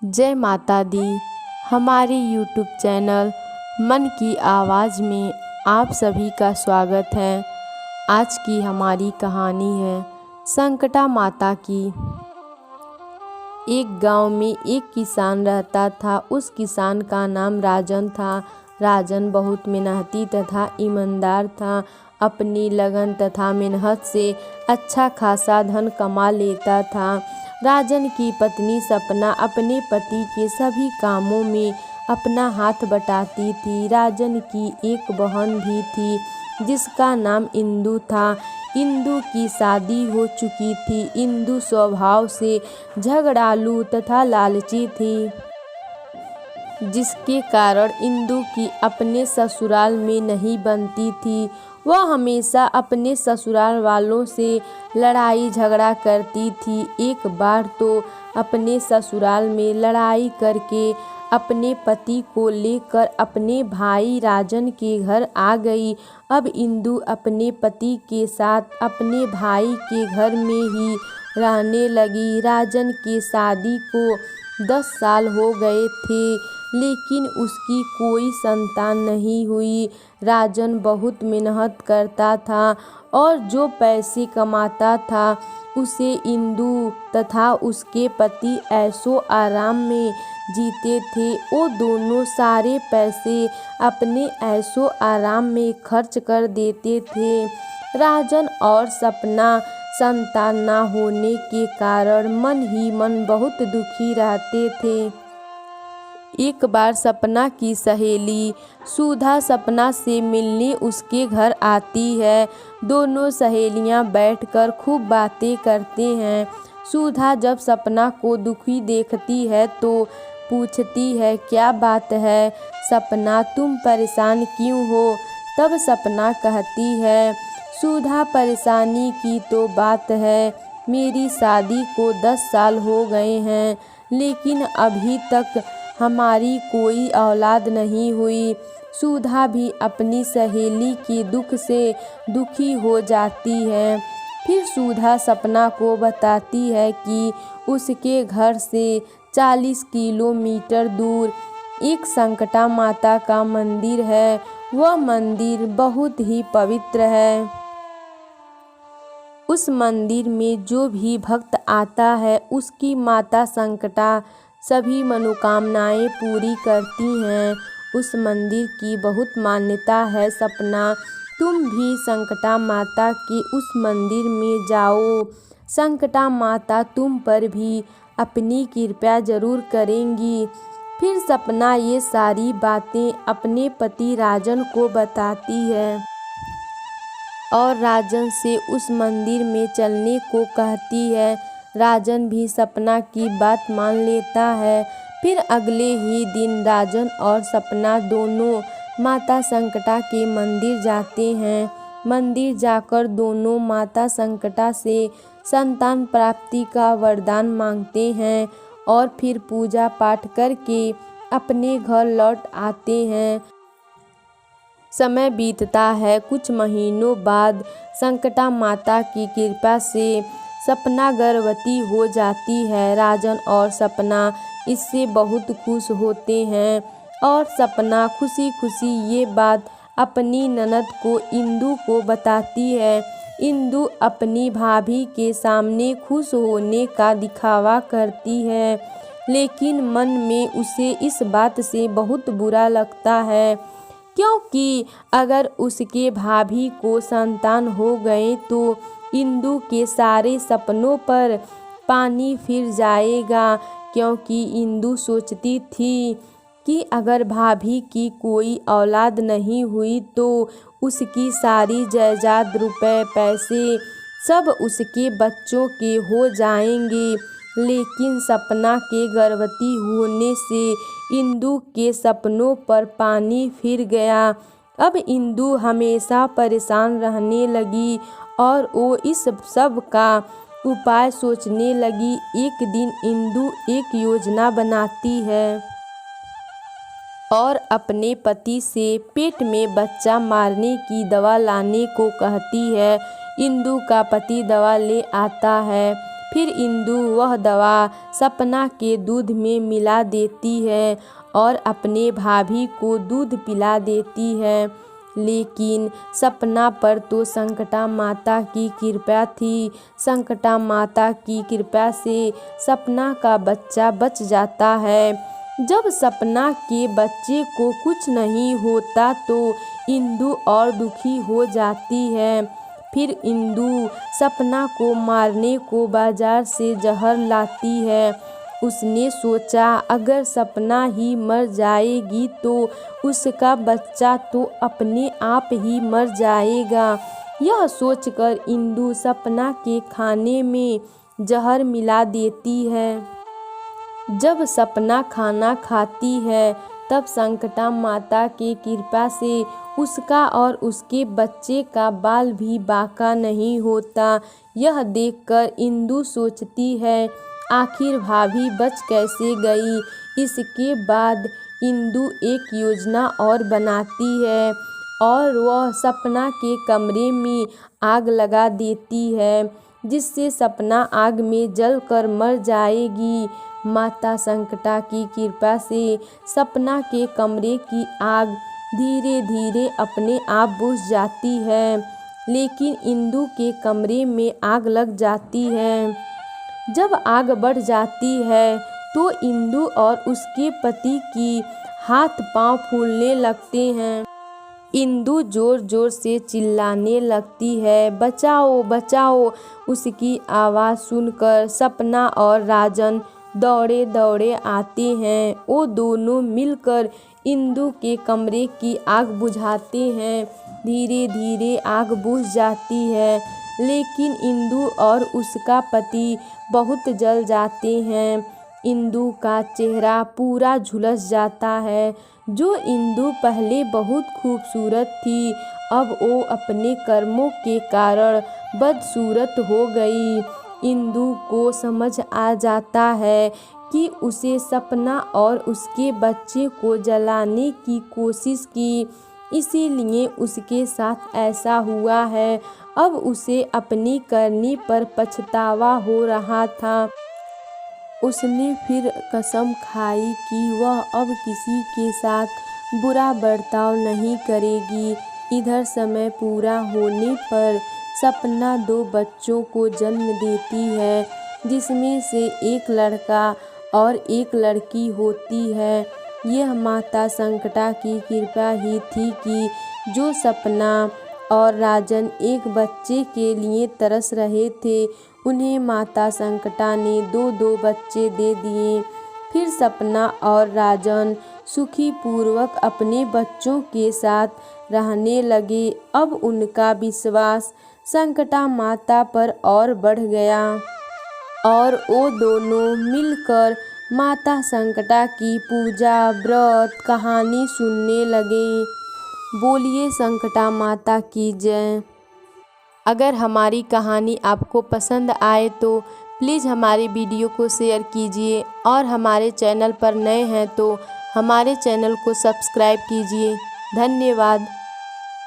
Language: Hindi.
जय माता दी। हमारे YouTube चैनल मन की आवाज़ में आप सभी का स्वागत है। आज की हमारी कहानी है संकटा माता की। एक गांव में एक किसान रहता था। उस किसान का नाम राजन था। राजन बहुत मेहनती तथा ईमानदार था। अपनी लगन तथा मेहनत से अच्छा खासा धन कमा लेता था। राजन की पत्नी सपना अपने पति के सभी कामों में अपना हाथ बटाती थी। राजन की एक बहन भी थी जिसका नाम इंदु था। इंदु की शादी हो चुकी थी। इंदु स्वभाव से झगड़ालू तथा लालची थी, जिसके कारण इंदु की अपने ससुराल में नहीं बनती थी। वह हमेशा अपने ससुराल वालों से लड़ाई झगड़ा करती थी। एक बार तो अपने ससुराल में लड़ाई करके अपने पति को लेकर अपने भाई राजन के घर आ गई। अब इंदु अपने पति के साथ अपने भाई के घर में ही रहने लगी। राजन के शादी को 10 साल हो गए थे, लेकिन उसकी कोई संतान नहीं हुई। राजन बहुत मेहनत करता था और जो पैसे कमाता था उसे इंदु तथा उसके पति ऐशो आराम में जीते थे। वो दोनों सारे पैसे अपने ऐशो आराम में खर्च कर देते थे। राजन और सपना संतान ना होने के कारण मन ही मन बहुत दुखी रहते थे। एक बार सपना की सहेली सुधा सपना से मिलने उसके घर आती है। दोनों सहेलियां बैठकर खूब बातें करते हैं। सुधा जब सपना को दुखी देखती है तो पूछती है, क्या बात है सपना, तुम परेशान क्यों हो? तब सपना कहती है, सुधा परेशानी की तो बात है, मेरी शादी को 10 साल हो गए हैं, लेकिन अभी तक हमारी कोई औलाद नहीं हुई। सुधा भी अपनी सहेली के दुख से दुखी हो जाती है। फिर सुधा सपना को बताती है कि उसके घर से 40 किलोमीटर दूर एक संकटा माता का मंदिर है। वह मंदिर बहुत ही पवित्र है। उस मंदिर में जो भी भक्त आता है उसकी माता संकटा सभी मनोकामनाएं पूरी करती हैं। उस मंदिर की बहुत मान्यता है। सपना, तुम भी संकटा माता के उस मंदिर में जाओ। संकटा माता तुम पर भी अपनी कृपा जरूर करेंगी। फिर सपना ये सारी बातें अपने पति राजन को बताती है और राजन से उस मंदिर में चलने को कहती है। राजन भी सपना की बात मान लेता है। फिर अगले ही दिन राजन और सपना दोनों माता संकटा के मंदिर जाते हैं। मंदिर जाकर दोनों माता संकटा से संतान प्राप्ति का वरदान मांगते हैं और फिर पूजा पाठ करके अपने घर लौट आते हैं। समय बीतता है। कुछ महीनों बाद संकटा माता की कृपा से सपना गर्भवती हो जाती है। राजन और सपना इससे बहुत खुश होते हैं और सपना खुशी खुशी ये बात अपनी ननद को इंदु को बताती है। इंदु अपनी भाभी के सामने खुश होने का दिखावा करती है, लेकिन मन में उसे इस बात से बहुत बुरा लगता है, क्योंकि अगर उसके भाभी को संतान हो गए तो इंदु के सारे सपनों पर पानी फिर जाएगा। क्योंकि इंदु सोचती थी कि अगर भाभी की कोई औलाद नहीं हुई तो उसकी सारी जायदाद, रुपए, पैसे सब उसके बच्चों के हो जाएंगे। लेकिन सपना के गर्भवती होने से इंदु के सपनों पर पानी फिर गया। अब इंदु हमेशा परेशान रहने लगी और वो इस सब का उपाय सोचने लगी। एक दिन इंदु एक योजना बनाती है और अपने पति से पेट में बच्चा मारने की दवा लाने को कहती है। इंदु का पति दवा ले आता है। फिर इंदु वह दवा सपना के दूध में मिला देती है और अपने भाभी को दूध पिला देती है। लेकिन सपना पर तो संकटा माता की कृपा थी। संकटा माता की कृपा से सपना का बच्चा बच जाता है। जब सपना के बच्चे को कुछ नहीं होता तो इंदु और दुखी हो जाती है। फिर इंदु सपना को मारने को बाजार से जहर लाती है। उसने सोचा अगर सपना ही मर जाएगी तो उसका बच्चा तो अपने आप ही मर जाएगा। यह सोचकर इंदु सपना के खाने में जहर मिला देती है। जब सपना खाना खाती है तब संकटा माता की कृपा से उसका और उसके बच्चे का बाल भी बांका नहीं होता। यह देखकर इंदु सोचती है आखिर भाभी बच कैसे गई। इसके बाद इंदु एक योजना और बनाती है और वह सपना के कमरे में आग लगा देती है जिससे सपना आग में जलकर मर जाएगी। माता संकटा की कृपा से सपना के कमरे की आग धीरे धीरे अपने आप बुझ जाती है, लेकिन इंदु के कमरे में आग लग जाती है। जब आग बढ़ जाती है तो इंदु और उसके पति की हाथ पांव फूलने लगते हैं। इंदु जोर जोर से चिल्लाने लगती है बचाओ बचाओ। उसकी आवाज़ सुनकर सपना और राजन दौड़े दौड़े आते हैं। वो दोनों मिलकर इंदु के कमरे की आग बुझाते हैं। धीरे धीरे आग बुझ जाती है, लेकिन इंदु और उसका पति बहुत जल जाते हैं। इंदु का चेहरा पूरा झुलस जाता है। जो इंदु पहले बहुत खूबसूरत थी, अब वो अपने कर्मों के कारण बदसूरत हो गई। इंदु को समझ आ जाता है कि उसे सपना और उसके बच्चे को जलाने की कोशिश की, इसीलिए उसके साथ ऐसा हुआ है। अब उसे अपनी करनी पर पछतावा हो रहा था। उसने फिर कसम खाई कि वह अब किसी के साथ बुरा बर्ताव नहीं करेगी। इधर समय पूरा होने पर सपना 2 बच्चों को जन्म देती है, जिसमें से एक लड़का और एक लड़की होती है। यह माता संकटा की कृपा ही थी कि जो सपना और राजन एक बच्चे के लिए तरस रहे थे, उन्हें माता संकटा ने 2-2 बच्चे दे दिए। फिर सपना और राजन सुखी पूर्वक अपने बच्चों के साथ रहने लगे। अब उनका विश्वास संकटा माता पर और बढ़ गया और वो दोनों मिलकर माता संकटा की पूजा व्रत कहानी सुनने लगे। बोलिए संकटा माता की जय। अगर हमारी कहानी आपको पसंद आए तो प्लीज़ हमारे वीडियो को शेयर कीजिए और हमारे चैनल पर नए हैं तो हमारे चैनल को सब्सक्राइब कीजिए। धन्यवाद।